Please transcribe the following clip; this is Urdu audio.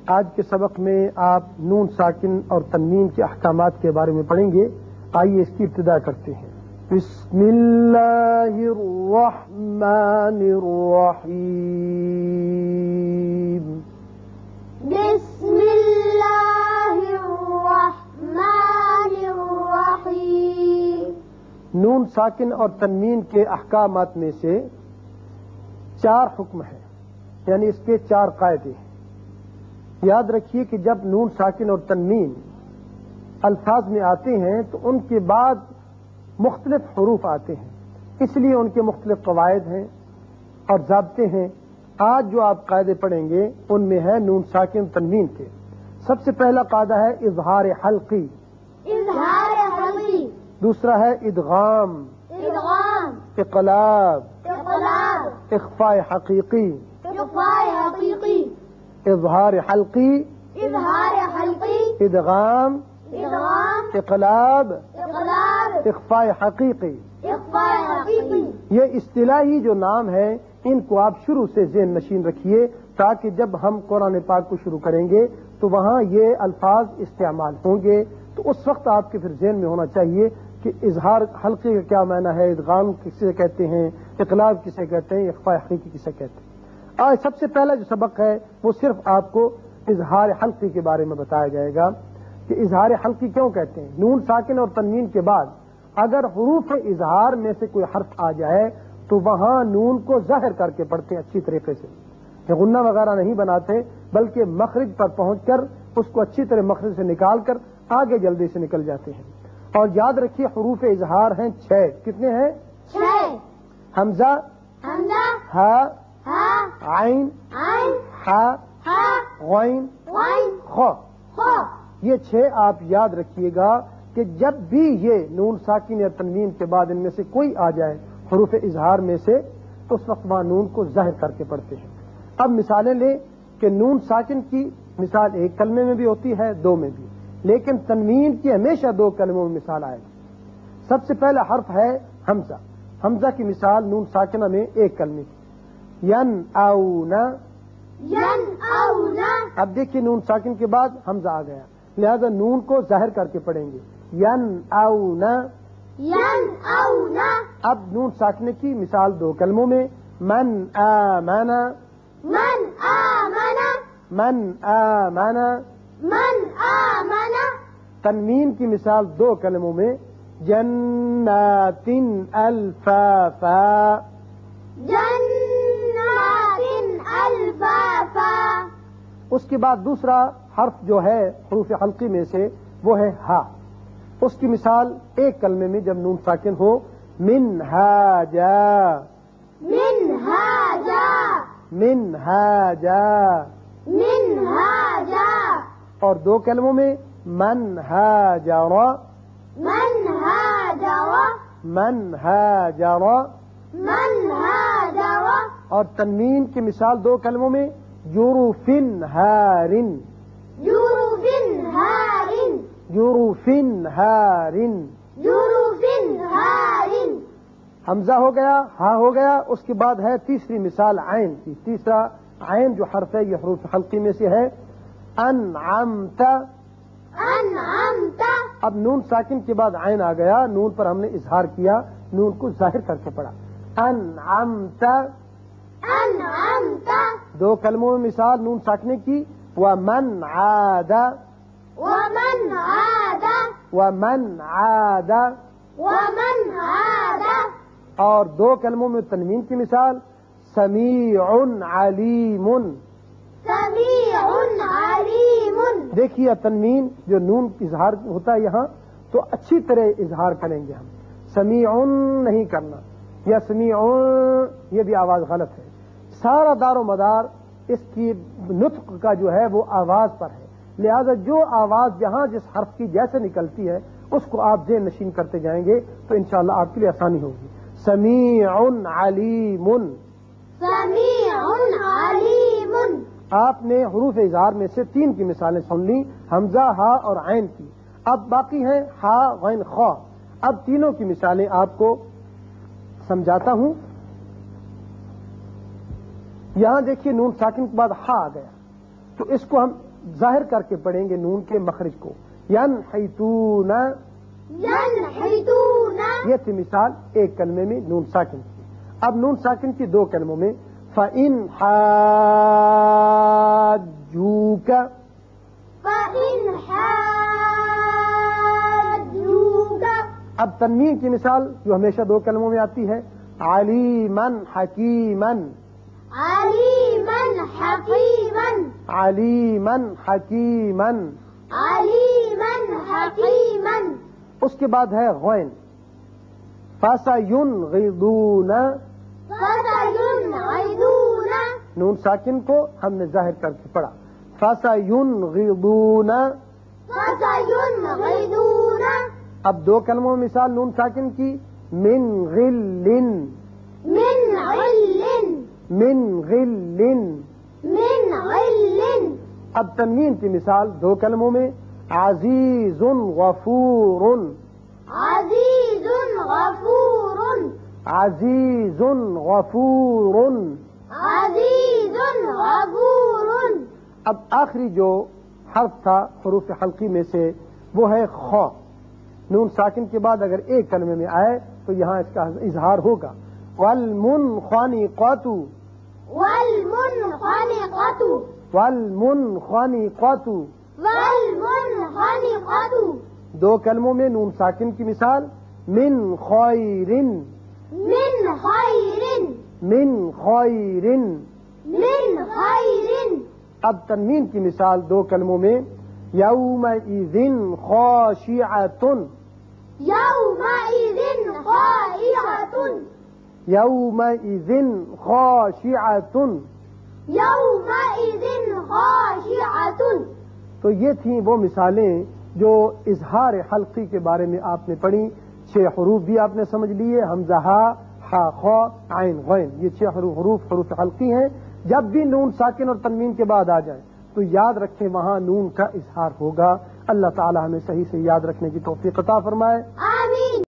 آج کے سبق میں آپ نون ساکن اور تنوین کے احکامات کے بارے میں پڑھیں گے. آئیے اس کی ابتدا کرتے ہیں. بسم اللہ الرحمن الرحیم. بسم اللہ الرحمن الرحیم. نون ساکن اور تنوین کے احکامات میں سے 4 حکم ہیں، یعنی اس کے 4 قاعدے ہیں. یاد رکھیے کہ جب نون ساکن اور تنوین الفاظ میں آتے ہیں تو ان کے بعد مختلف حروف آتے ہیں، اس لیے ان کے مختلف قواعد ہیں اور ضابطے ہیں. آج جو آپ قاعدے پڑھیں گے ان میں ہے نون ساکن تنوین کے. سب سے پہلا قاعدہ ہے اظہار حلقی. اظہار حلقی. دوسرا ہے ادغام، ادغام، اقلاب، اقلاب، اخفاء حقیقی. اخفاء حقیقی. اظہار حلقی، اظہار حلقی، ادغام، ادغام، اقلاب، اقلاب، اخفاء حقیقی. اخفاء حقیقی. یہ اصطلاحی جو نام ہے ان کو آپ شروع سے ذہن نشین رکھیے تاکہ جب ہم قرآن پاک کو شروع کریں گے تو وہاں یہ الفاظ استعمال ہوں گے تو اس وقت آپ کے پھر ذہن میں ہونا چاہیے کہ اظہار حلقے کا کیا معنی ہے، ادغام کسے کہتے ہیں، اقلاب کسے کہتے ہیں، اخفاء حقیقی کسے کہتے ہیں. آج سب سے پہلا جو سبق ہے وہ صرف آپ کو اظہار حلقی کے بارے میں بتایا جائے گا کہ اظہار حلقی کیوں کہتے ہیں. نون ساکن اور تنوین کے بعد اگر حروف اظہار میں سے کوئی حرف آ جائے تو وہاں نون کو ظاہر کر کے پڑھتے ہیں اچھی طریقے سے، غنہ وغیرہ نہیں بناتے بلکہ مخرج پر پہنچ کر اس کو اچھی طرح مخرج سے نکال کر آگے جلدی سے نکل جاتے ہیں. اور یاد رکھیے حروف اظہار ہیں 6. کتنے ہیں؟ 6. حمزہ، حمزہ، ہا، ہا، عین، عین، ہا، ہا، غین، غین، خا. خا. یہ 6 آپ یاد رکھیے گا کہ جب بھی یہ نون ساکن یا تنوین کے بعد ان میں سے کوئی آ جائے حروف اظہار میں سے تو اس وقت وہاں نون کو ظاہر کر کے پڑھتے ہیں. اب مثالیں لیں کہ نون ساکن کی مثال 1 کلمے میں بھی ہوتی ہے، 2 میں بھی، لیکن تنوین کی ہمیشہ 2 کلموں میں مثال آئے گی. سب سے پہلا حرف ہے حمزہ. حمزہ کی مثال نون ساکنہ میں 1 کلمے کی، ین اونا. ین اونا. اب دیکھیے نون ساکن کے بعد حمزہ آ گیا، لہذا نون کو ظاہر کر کے پڑھیں گے، ین اونا. ین اونا. اب نون ساکنے کی مثال 2 کلموں میں، من آمنا. من آمنا. من آمنا. من آمنا. تنوین کی مثال 2 کلموں میں، جنات الفافا. جنات الفافا. اس کے بعد دوسرا حرف جو ہے حروف حلقی میں سے وہ ہے ہا. اس کی مثال 1 کلمے میں جب نون ساکن ہو، منہاجا. منہاجا. منہاجا. منہاجا. اور 2 کلموں میں منہاجر. منہاجر. منہاجر. منہاجر. اور تنوین کی مثال 2 کلموں میں، جروفن ہارن. جروفن ہارن. جروفن ہارن. جروفن ہارن. حمزہ ہو گیا، ہا ہو گیا. اس کے بعد ہے تیسری مثال عین کی. تیسرا عین جو حرف ہے یہ حروف حلقی میں سے ہے، انعمت. انعمت. اب نون ساکن کے بعد عین آ گیا، نون پر ہم نے اظہار کیا، نون کو ظاہر کر کے پڑھا، انعمت. انعمت. 2 کلموں میں مثال نون ساکنے کی، ومن عاد. ومن عاد. ومن عاد. ومن عاد. اور 2 کلموں میں تنوین کی مثال، سمیع علیم. سمیع علیم. دیکھیے تنوین جو نون اظہار ہوتا ہے یہاں تو اچھی طرح اظہار کریں گے ہم، سمیع نہیں کرنا، یا سمیع یہ بھی آواز غلط ہے. سارا دار و مدار اس کی نطق کا جو ہے وہ آواز پر ہے، لہذا جو آواز جہاں جس حرف کی جیسے نکلتی ہے اس کو آپ ذہن نشین کرتے جائیں گے تو انشاءاللہ آپ کے لیے آسانی ہوگی. سمیع علیم. سمیع علیم. آپ نے حروف اظہار میں سے 3 کی مثالیں سن لی، حمزہ، ہا اور عین کی. اب باقی ہیں ہا، غین، خا. اب تینوں کی مثالیں آپ کو سمجھاتا ہوں. یہاں دیکھیے نون ساکن کے بعد ہا آ گیا تو اس کو ہم ظاہر کر کے پڑھیں گے نون کے مخرج کو. ینحتون، ينحتون. یہ تھی مثال ایک کلمے میں نون ساکن کی. اب نون ساکن کی دو کلموں میں فَإِنْ حَاجُّوكَ، فإن حاجوك. اب تنوین کی مثال جو ہمیشہ دو کلموں میں آتی ہے علیمن حکیمن، عليما حكيما. علیمن حکیمن. عليما حكيما. اس کے بعد ہے غین فَسَيُنْغِضُونَ، فسينغضون. نون ساکن کو ہم نے ظاہر کر کے پڑھا فَسَيُنْغِضُونَ. فسينغضون. اب دو کلموں میں مثال نون ساکن کی من غلن، من غل. من غلن. من غل. اب تنوین کی مثال دو کلموں میں عزیز غفور، عزيز غفور. عزیز غفور. عزيز غفور. اب آخری جو حرف تھا حروف حلقی میں سے وہ ہے خا. نون ساکن کے بعد اگر ایک کلمے میں آئے تو یہاں اس کا اظہار ہوگا والمنخنقۃ، والمنخنقة. والمنخنقۃ. والمنخنقة. دو کلموں میں نون ساکن کی مثال من خیر، من خير. من خیر. من خير. اب تنوین کی مثال دو کلموں میں یومئذ خاشعۃ، يومئذ خاشعة. یومئذ خاشعۃ. يومئذ خاشعة. تو یہ تھیں وہ مثالیں جو اظہار حلقی کے بارے میں آپ نے پڑھی. 6 حروف بھی آپ نے سمجھ لیے، حمزہ ہا، ہا خا، عین غین، یہ 6 حروف حلقی ہیں. جب بھی نون ساکن اور تنوین کے بعد آ جائیں تو یاد رکھیں وہاں نون کا اظہار ہوگا. اللہ تعالی ہمیں صحیح سے یاد رکھنے کی توفیق عطا فرمائے.